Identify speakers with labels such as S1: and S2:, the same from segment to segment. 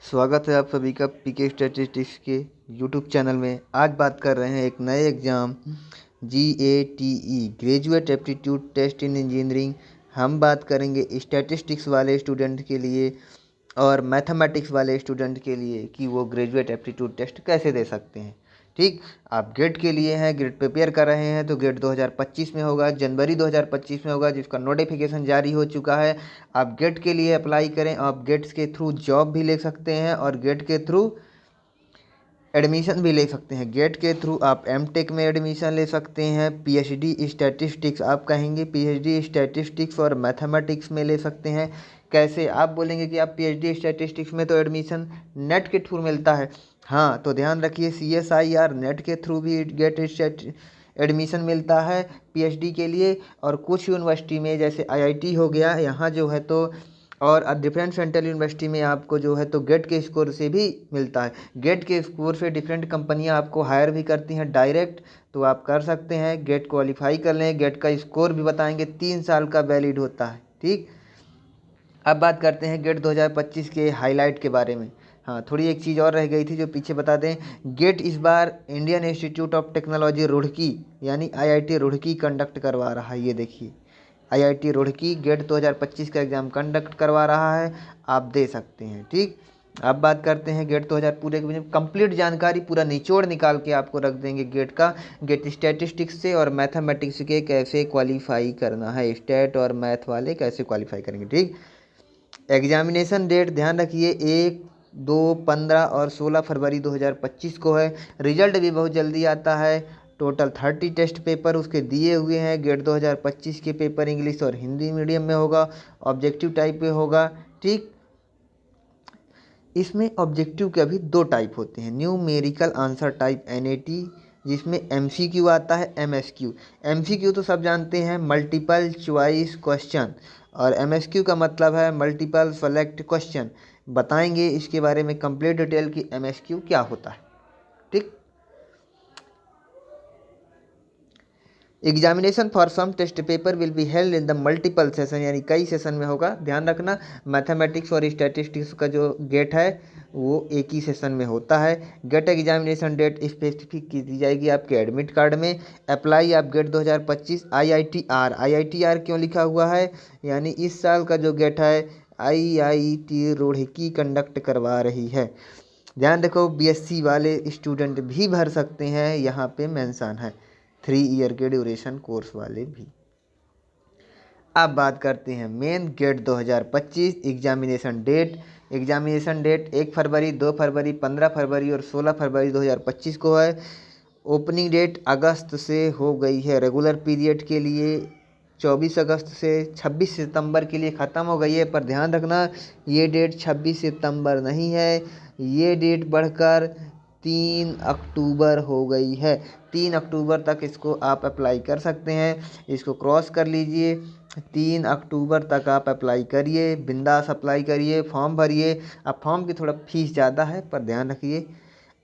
S1: स्वागत है आप सभी का पीके स्टैटिस्टिक्स के यूट्यूब चैनल में। आज बात कर रहे हैं एक नए exam GATE graduate aptitude test in engineering. हम बात करेंगे स्टैटिस्टिक्स वाले स्टूडेंट के लिए और मैथमेटिक्स वाले स्टूडेंट के लिए कि वो ग्रेजुएट एप्टीट्यूड टेस्ट कैसे दे सकते हैं। ठीक, आप गेट के लिए हैं, गेट प्रिपेयर कर रहे हैं तो गेट 2025 में होगा, जनवरी 2025 में होगा, जिसका नोटिफिकेशन जारी हो चुका है। आप गेट के लिए अप्लाई करें। आप गेट्स के थ्रू जॉब भी ले सकते हैं और गेट के थ्रू एडमिशन भी ले सकते हैं। गेट के थ्रू आप एमटेक में एडमिशन ले सकते हैं। पीएचडी स्टैटिस्टिक्स आप कहेंगे, पीएचडी स्टैटिस्टिक्स और मैथमेटिक्स में ले सकते हैं। कैसे आप बोलेंगे कि आप पीएचडी स्टैटिस्टिक्स में तो एडमिशन नेट के थ्रू मिलता है। हाँ, तो ध्यान रखिए CSIR नेट के थ्रू भी गेट एडमिशन मिलता है पीएचडी के लिए। और कुछ यूनिवर्सिटी में जैसे IIT हो गया, यहाँ जो है तो और डिफरेंट सेंट्रल यूनिवर्सिटी में आपको जो है तो गेट के स्कोर से भी मिलता है। गेट के स्कोर से डिफरेंट कंपनियां आपको हायर भी करती हैं डायरेक्ट, तो आप कर सकते हैं। गेट क्वालिफाई कर लें, गेट का स्कोर भी बताएंगे, 3 साल का वैलिड होता है। ठीक, अब बात करते हैं गेट 2025 के हाईलाइट के बारे में। हाँ, थोड़ी एक चीज़ और रह गई थी जो पीछे बता दें। गेट इस बार Indian Institute of Technology Roorkee यानी IIT रुड़की कंडक्ट करवा रहा है। ये देखिए, IIT रुड़की गेट 2025 का एग्ज़ाम कंडक्ट करवा रहा है, आप दे सकते हैं। ठीक, अब बात करते हैं गेट 2000 पूरे कंप्लीट जानकारी पूरा निचोड़ निकाल के आपको रख देंगे गेट का। गेट स्टैटिस्टिक्स से और मैथमेटिक्स के कैसे क्वालिफाई करना है, स्टैट और मैथ वाले कैसे क्वालिफाई करेंगे। ठीक, एग्जामिनेशन डेट ध्यान रखिए 1, 2, 15 और 16 फरवरी 2025 को है। रिजल्ट भी बहुत जल्दी आता है। टोटल 30 टेस्ट पेपर उसके दिए हुए हैं। गेट 2025 के पेपर इंग्लिश और हिंदी मीडियम में होगा, ऑब्जेक्टिव टाइप में होगा। ठीक, इसमें ऑब्जेक्टिव के अभी 2 टाइप होते हैं, न्यूमेरिकल आंसर टाइप NAT, जिसमें MCQ आता है, MSQ। MCQ तो सब जानते हैं, मल्टीपल चॉइस क्वेश्चन, और MSQ का मतलब है मल्टीपल सेलेक्ट क्वेश्चन। बताएंगे इसके बारे में कंप्लीट डिटेल कि MSQ क्या होता है। ठीक, examination for some test paper will be held in the multiple session, यानी कई सेशन में होगा। ध्यान रखना, मैथमेटिक्स और स्टैटिस्टिक्स का जो गेट है वो एक ही सेशन में होता है। गेट एग्जामिनेशन डेट स्पेसिफिक की दी जाएगी आपके एडमिट कार्ड में। अप्लाई आप गेट 2025 IITR क्यों लिखा हुआ है, यानी इस साल का जो गेट है IIT रुड़की कंडक्ट करवा रही है। ध्यान रखो, BSc वाले स्टूडेंट भी भर सकते हैं, यहाँ पे मेंशन है 3 ईयर के ड्यूरेशन कोर्स वाले भी। अब बात करते हैं main GATE 2025 examination date. Examination date 1 फरवरी, 2 फरवरी, 15 फरवरी और 16 फरवरी 2025 को है। ओपनिंग डेट अगस्त से हो गई है, रेगुलर पीरियड के लिए 24 अगस्त से 26 सितंबर के लिए ख़त्म हो गई है। पर ध्यान रखना, ये डेट 26 सितंबर नहीं है, ये डेट बढ़कर 3 अक्टूबर हो गई है। 3 अक्टूबर तक इसको आप अप्लाई कर सकते हैं, इसको क्रॉस कर लीजिए। 3 अक्टूबर तक आप अप्लाई करिए, बिंदास अप्लाई करिए, फॉर्म भरिए। अब फॉर्म की थोड़ा फीस ज़्यादा है, पर ध्यान रखिए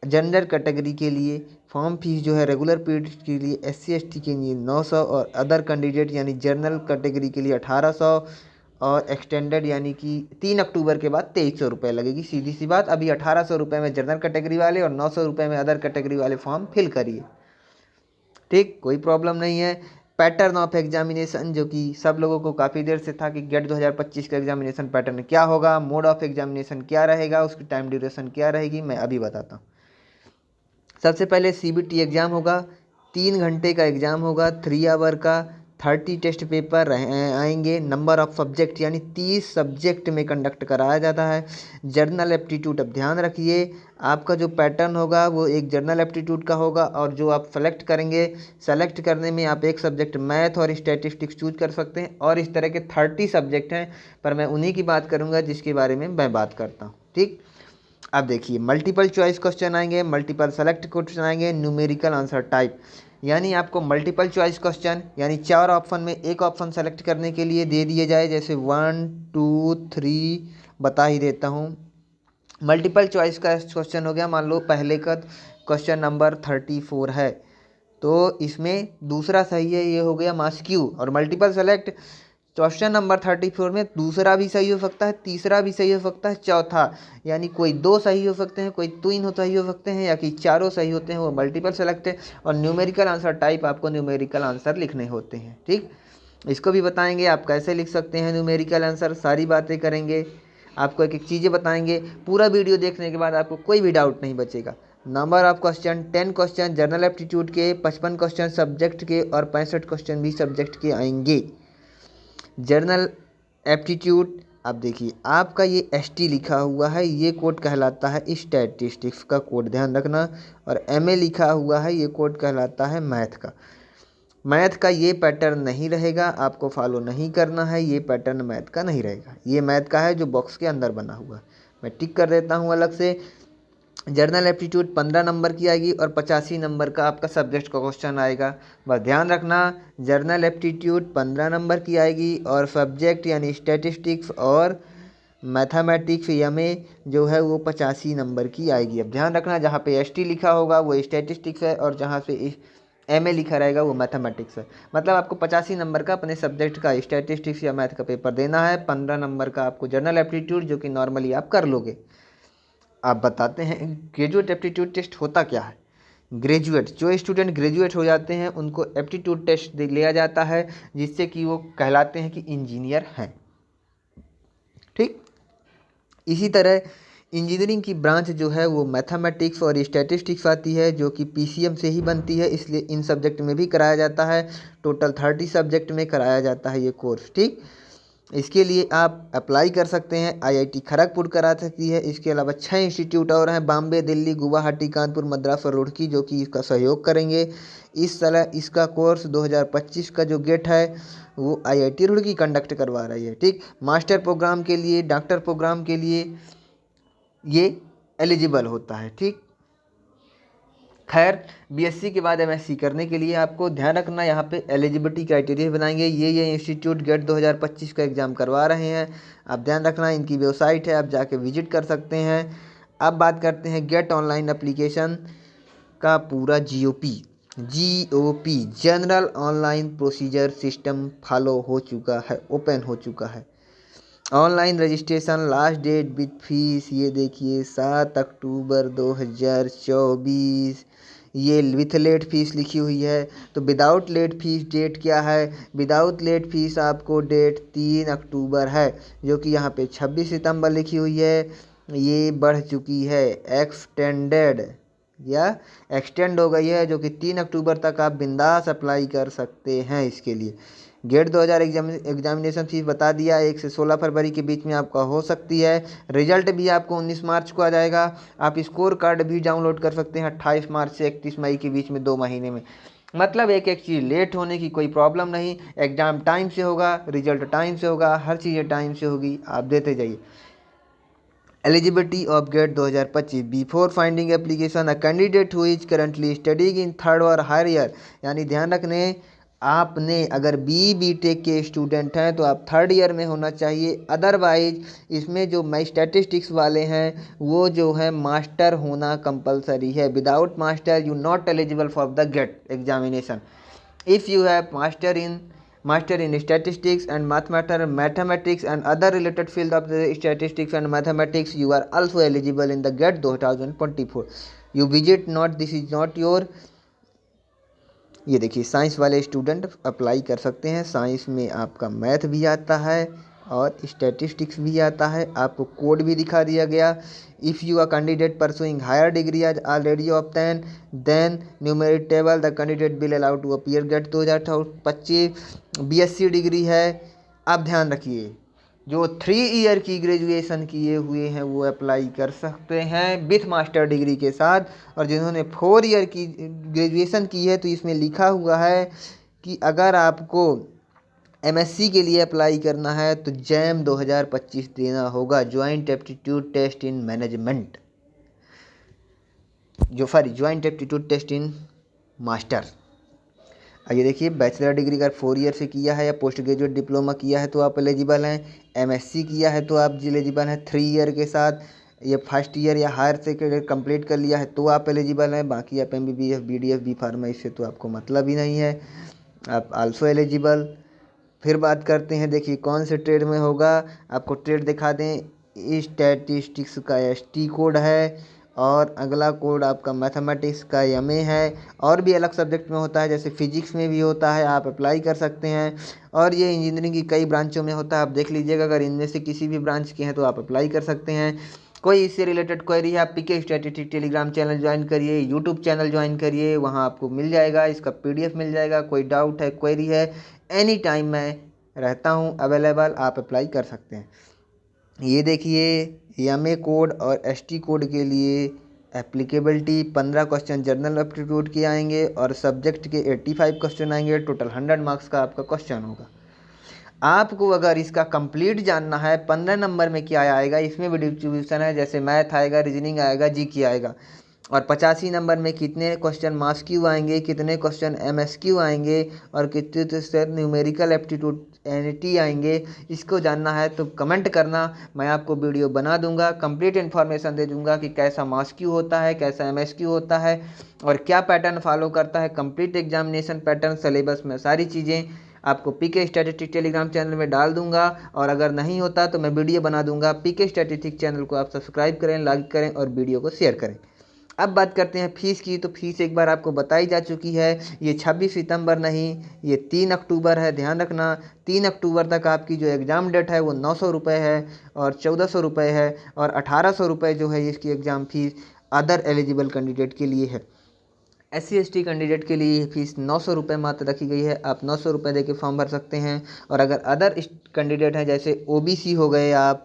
S1: जनरल कैटेगरी के लिए फॉर्म फीस जो है रेगुलर पीरियड के लिए SC ST के लिए 900 और अदर कैंडिडेट यानी जनरल कैटेगरी के लिए 1800 और एक्सटेंडेड यानी कि 3 अक्टूबर के बाद 2300 रुपये लगेगी। सीधी सी बात, अभी 1800 रुपये में जनरल कैटेगरी वाले और 900 रुपये में अदर कैटेगरी वाले फॉर्म फिल करिए। ठीक, कोई प्रॉब्लम नहीं है। पैटर्न ऑफ एग्जामिनेशन जो कि सब लोगों को काफ़ी देर से था कि गेट 2025 का एग्जामिनेशन पैटर्न क्या होगा, मोड ऑफ एग्जामिनेशन क्या रहेगा, उसकी टाइम ड्यूरेशन क्या रहेगी, मैं अभी बताता हूँ। सबसे पहले CBT एग्ज़ाम होगा, 3 घंटे का एग्ज़ाम होगा, 3 आवर का। 30 टेस्ट पेपर आएंगे। नंबर ऑफ सब्जेक्ट यानी 30 सब्जेक्ट में कंडक्ट कराया जाता है। जर्नल एप्टीट्यूड, अब ध्यान रखिए आपका जो पैटर्न होगा वो एक जर्नल एप्टीट्यूड का होगा, और जो आप सेलेक्ट करेंगे, सेलेक्ट करने में आप एक सब्जेक्ट मैथ और स्टैटिस्टिक्स चूज कर सकते हैं। और इस तरह के 30 सब्जेक्ट हैं, पर मैं उन्हीं की बात करूँगा जिसके बारे में मैं बात करता हूँ। ठीक, अब देखिए मल्टीपल चॉइस क्वेश्चन आएंगे, मल्टीपल सेलेक्ट क्वेश्चन आएंगे, न्यूमेरिकल आंसर टाइप, यानी आपको मल्टीपल चॉइस क्वेश्चन यानी 4 ऑप्शन में एक ऑप्शन सेलेक्ट करने के लिए दे दिए जाए, जैसे 1, 2, 3 बता ही देता हूँ। मल्टीपल चॉइस का क्वेश्चन हो गया, मान लो पहले का क्वेश्चन नंबर 34 है, तो इसमें दूसरा सही है, ये हो गया मास क्यू। और मल्टीपल सेलेक्ट क्वेश्चन नंबर 34 में दूसरा भी सही हो सकता है, तीसरा भी सही हो सकता है, चौथा यानी कोई 2 सही हो सकते हैं, कोई 3 सही हो सकते हैं, या कि चारों सही होते हैं, वो मल्टीपल सेलेक्ट है। और न्यूमेरिकल आंसर टाइप आपको न्यूमेरिकल आंसर लिखने होते हैं। ठीक, इसको भी बताएंगे आप कैसे लिख सकते हैं न्यूमेरिकल आंसर, सारी बातें करेंगे, आपको एक एक चीज़ें बताएंगे। पूरा वीडियो देखने के बाद आपको कोई भी डाउट नहीं बचेगा। Number of question 10 question general aptitude के, 55 क्वेश्चन सब्जेक्ट के और 65 क्वेश्चन भी सब्जेक्ट के आएंगे। जनरल एप्टीट्यूड, अब देखिए आपका ये ST लिखा हुआ है, ये कोड कहलाता है स्टैटिस्टिक्स का कोड, ध्यान रखना। और MA लिखा हुआ है, ये कोड कहलाता है मैथ का। मैथ का ये पैटर्न नहीं रहेगा, आपको फॉलो नहीं करना है, ये पैटर्न मैथ का नहीं रहेगा। ये मैथ का है जो बॉक्स के अंदर बना हुआ है, मैं टिक कर देता हूँ अलग से। जनरल एप्टीट्यूड 15 नंबर की आएगी और 85 नंबर का आपका सब्जेक्ट का क्वेश्चन आएगा। बस ध्यान रखना, जनरल एप्टीट्यूड 15 नंबर की आएगी और सब्जेक्ट यानी स्टैटिस्टिक्स और मैथमेटिक्स MA जो है वो 85 नंबर की आएगी। अब ध्यान रखना, जहाँ पे ST लिखा होगा वो स्टैटिस्टिक्स है और जहाँ पे MA लिखा रहेगा वो मैथमेटिक्स है। मतलब आपको 85 नंबर का अपने सब्जेक्ट का स्टैटिस्टिक्स या मैथ का पेपर देना है। 15 नंबर का आपको जनरल एप्टीट्यूड जो कि नॉर्मली आप कर लोगे। आप बताते हैं ग्रेजुएट एप्टीट्यूड टेस्ट होता क्या है। ग्रेजुएट, जो स्टूडेंट ग्रेजुएट हो जाते हैं उनको एप्टीट्यूड टेस्ट लिया जाता है, जिससे कि वो कहलाते हैं कि इंजीनियर हैं। ठीक, इसी तरह इंजीनियरिंग की ब्रांच जो है वो मैथमेटिक्स और स्टैटिस्टिक्स आती है, जो कि PCM से ही बनती है, इसलिए इन सब्जेक्ट में भी कराया जाता है। टोटल 30 सब्जेक्ट में कराया जाता है ये कोर्स। ठीक, इसके लिए आप अप्लाई कर सकते हैं, IIT खड़गपुर करा सकती है। इसके अलावा 6 इंस्टीट्यूट और हैं, बॉम्बे, दिल्ली, गुवाहाटी, कानपुर, मद्रास और रुड़की, जो कि इसका सहयोग करेंगे। इस साल इसका कोर्स 2025 का जो गेट है वो IIT रुड़की कंडक्ट करवा रही है। ठीक, मास्टर प्रोग्राम के लिए, डॉक्टर प्रोग्राम के लिए ये एलिजिबल होता है। ठीक, खैर BSc के बाद MSc करने के लिए आपको ध्यान रखना, यहाँ पे एलिजिबिलिटी क्राइटेरिया बनाएंगे। ये इंस्टीट्यूट गेट 2025 का एग्ज़ाम करवा रहे हैं, आप ध्यान रखना। इनकी वेबसाइट है, आप जाके विजिट कर सकते हैं। अब बात करते हैं गेट ऑनलाइन एप्लीकेशन का पूरा GOP general online procedure system follow हो चुका है, ओपन हो चुका है। Online registration last date with fees, ये देखिए 7 अक्टूबर 2024। ये विथ लेट फीस लिखी हुई है। तो विदाउट लेट फीस डेट क्या है? विदाउट लेट फीस आपको डेट 3 अक्टूबर है, जो कि यहाँ पे 26 सितंबर लिखी हुई है। ये बढ़ चुकी है, एक्सटेंडेड या एक्सटेंड हो गई है, जो कि 3 अक्टूबर तक आप बिंदास अप्लाई कर सकते हैं इसके लिए। गेट 2000 एग्जामिनेशन फीस बता दिया, 1 से 16 फरवरी के बीच में आपका हो सकती है। रिजल्ट भी आपको 19 मार्च को आ जाएगा। आप स्कोर कार्ड भी डाउनलोड कर सकते हैं 28 मार्च से 31 मई के बीच में, 2 महीने में। मतलब एक एक चीज़ लेट होने की कोई प्रॉब्लम नहीं। एग्ज़ाम टाइम से होगा, रिजल्ट टाइम से होगा, हर चीज़ें टाइम से होगी, आप देते जाइए। Eligibility of GATE 2025 before finding application a candidate who is currently studying in third और हायर ईयर, यानी ध्यान रखने, आपने अगर BTech के स्टूडेंट हैं तो आप थर्ड ईयर में होना चाहिए। अदरवाइज इसमें जो स्टैटिस्टिक्स वाले हैं वो जो है मास्टर होना कंपलसरी है। Without master you not eligible for the GATE examination. If you have master in statistics and mathematics and other related field of the statistics and mathematics, you are also eligible in the GATE 2024. You visit not, this is not your। ये देखिए science वाले student apply कर सकते हैं। Science में आपका math भी आता है और स्टैटिस्टिक्स भी आता है। आपको कोड भी दिखा दिया गया। If you are candidate pursuing higher degree or already obtain then numeric table the candidate will allowed to appear GATE 2025। BSc degree है। अब ध्यान रखिए, जो 3 ईयर की ग्रेजुएशन किए हुए हैं वो अप्लाई कर सकते हैं विथ मास्टर डिग्री के साथ। और जिन्होंने 4 ईयर की ग्रेजुएशन की है तो इसमें लिखा हुआ है कि अगर आपको MSc के लिए अप्लाई करना है तो JAM 2025 देना होगा, joint aptitude test in management, joint aptitude test in master. ये देखिए बैचलर डिग्री अगर 4 ईयर से किया है या पोस्ट ग्रेजुएट डिप्लोमा किया है तो आप एलिजिबल हैं। MSc किया है तो आप एलिजिबल हैं 3 ईयर के साथ। ये फर्स्ट ईयर या हायर से कंप्लीट कर लिया है तो आप एलिजिबल हैं। बाकी आप MBBS BDF B फार्मा इससे तो आपको मतलब ही नहीं है, आप आल्सो एलिजिबल। फिर बात करते हैं, देखिए कौन से ट्रेड में होगा। आपको ट्रेड दिखा दें, स्टैटिस्टिक्स का ST कोड है, और अगला कोड आपका मैथमेटिक्स का MA है। और भी अलग सब्जेक्ट में होता है, जैसे फिजिक्स में भी होता है, आप अप्लाई कर सकते हैं। और ये इंजीनियरिंग की कई ब्रांचों में होता है, आप देख लीजिएगा। अगर इनमें से किसी भी ब्रांच के हैं तो आप अप्लाई कर सकते हैं। कोई इससे रिलेटेड क्वेरी है, आप PK statistics Telegram channel join करिए, यूट्यूब चैनल ज्वाइन करिए, वहाँ आपको मिल जाएगा, इसका PDF मिल जाएगा। कोई डाउट है, क्वेरी है, एनी टाइम मैं रहता हूँ अवेलेबल, आप अप्लाई कर सकते हैं। ये देखिए MA कोड और ST कोड के लिए एप्लीकेबिलिटी 15 क्वेश्चन जनरल एप्टीट्यूड के आएंगे और सब्जेक्ट के 85 क्वेश्चन आएंगे। टोटल 100 मार्क्स का आपका क्वेश्चन होगा। आपको अगर इसका कंप्लीट जानना है 15 नंबर में क्या आएगा, इसमें भी डिस्ट्रीब्यूशन है, जैसे मैथ आएगा, रीजनिंग आएगा, GK आएगा। और 85 नंबर में कितने क्वेश्चन मास क्यू आएंगे, कितने क्वेश्चन MSQ आएंगे, और कितने से न्यूमेरिकल एप्टीट्यूड NT आएंगे, इसको जानना है तो कमेंट करना। मैं आपको वीडियो बना दूंगा, कंप्लीट इन्फॉर्मेशन दे दूंगा कि कैसा मास क्यू होता है, कैसा MSQ होता है, और क्या पैटर्न फॉलो करता है, कंप्लीट एग्जामिनेशन पैटर्न, सिलेबस में सारी चीज़ें आपको PK स्टैटिस्टिक्स टेलीग्राम चैनल में डाल दूंगा। और अगर नहीं होता तो मैं वीडियो बना दूंगा। PK स्टैटिस्टिक्स चैनल को आप सब्सक्राइब करें, लाइक करें और वीडियो को शेयर करें। अब बात करते हैं फीस की। तो फीस एक बार आपको बताई जा चुकी है। ये 26 सितंबर नहीं, ये 3 अक्टूबर है, ध्यान रखना। 3 अक्टूबर तक आपकी जो एग्ज़ाम डेट है वो 900 रुपये है, और 1400 रुपये है, और 1800 रुपये जो है इसकी exam fees other eligible candidate के लिए है। SC ST कैंडिडेट के लिए फीस 900 रुपये मात्र रखी गई है। आप 900 रुपये दे के फॉर्म भर सकते हैं। और अगर अदर कैंडिडेट हैं, जैसे OBC हो गए, आप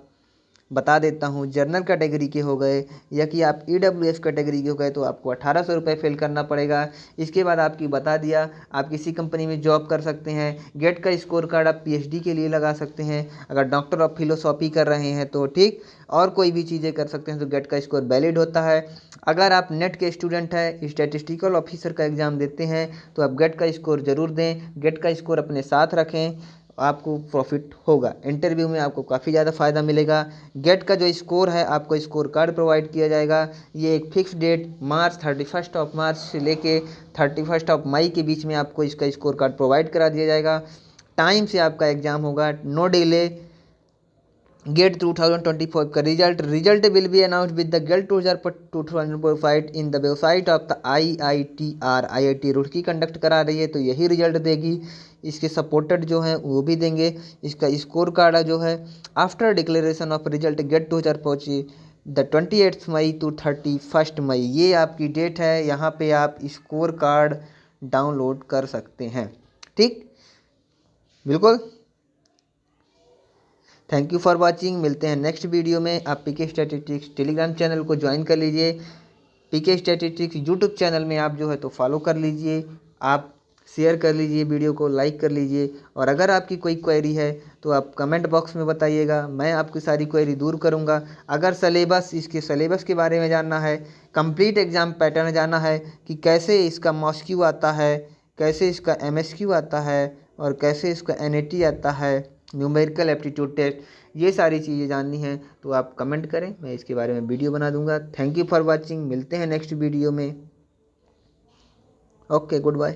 S1: बता देता हूँ, जनरल कैटेगरी के हो गए, या कि आप EWS कैटेगरी के हो गए, तो आपको 1800 रुपये फिल करना पड़ेगा। इसके बाद आपकी बता दिया, आप किसी कंपनी में जॉब कर सकते हैं। गेट का स्कोर कार्ड आप PhD के लिए लगा सकते हैं। अगर डॉक्टर ऑफ फिलोसॉफी कर रहे हैं तो ठीक, और कोई भी चीज़ें कर सकते हैं तो गेट का स्कोर वैलिड होता है। अगर आप नेट के स्टूडेंट हैं, स्टैटिस्टिकल ऑफिसर का एग्ज़ाम देते हैं, तो आप गेट का स्कोर ज़रूर दें। गेट का स्कोर अपने साथ रखें, आपको प्रॉफिट होगा। इंटरव्यू में आपको काफ़ी ज़्यादा फ़ायदा मिलेगा। गेट का जो स्कोर है, आपको स्कोर कार्ड प्रोवाइड किया जाएगा। ये एक फिक्स डेट मार्च 31 मार्च से लेके 31 मई के बीच में आपको इसका स्कोर कार्ड प्रोवाइड करा दिया जाएगा। टाइम से आपका एग्ज़ाम होगा, नो डिले। गेट 2024 का result will be announced with the GATE 2025 in the website of the IIT Roorkee conduct करा रही है, तो यही रिजल्ट देगी। इसके सपोर्टेड जो हैं वो भी देंगे। इसका स्कोर कार्ड जो है, after declaration of result GATE 2025 the 28 May to 31 May, ये आपकी डेट है। यहाँ पे आप स्कोर कार्ड डाउनलोड कर सकते हैं। ठीक, बिल्कुल। Thank you for watching. मिलते हैं नेक्स्ट वीडियो में। आप PK स्टैटिस्टिक्स टेलीग्राम चैनल को ज्वाइन कर लीजिए। PK स्टैटिस्टिक्स यूट्यूब चैनल में आप जो है तो फॉलो कर लीजिए। आप शेयर कर लीजिए, वीडियो को लाइक कर लीजिए। और अगर आपकी कोई क्वेरी है तो आप कमेंट बॉक्स में बताइएगा, मैं आपकी सारी क्वेरी दूर करूंगा। अगर इसके सिलेबस के बारे में जानना है, कंप्लीट एग्ज़ाम पैटर्न जानना है कि कैसे इसका MOSQ आता है, कैसे इसका MSQ आता है, और कैसे इसका NAT आता है, न्यूमेरिकल एप्टीट्यूड टेस्ट, ये सारी चीज़ें जाननी हैं तो आप कमेंट करें, मैं इसके बारे में वीडियो बना दूंगा। Thank you for watching. मिलते हैं नेक्स्ट वीडियो में। Okay, good bye.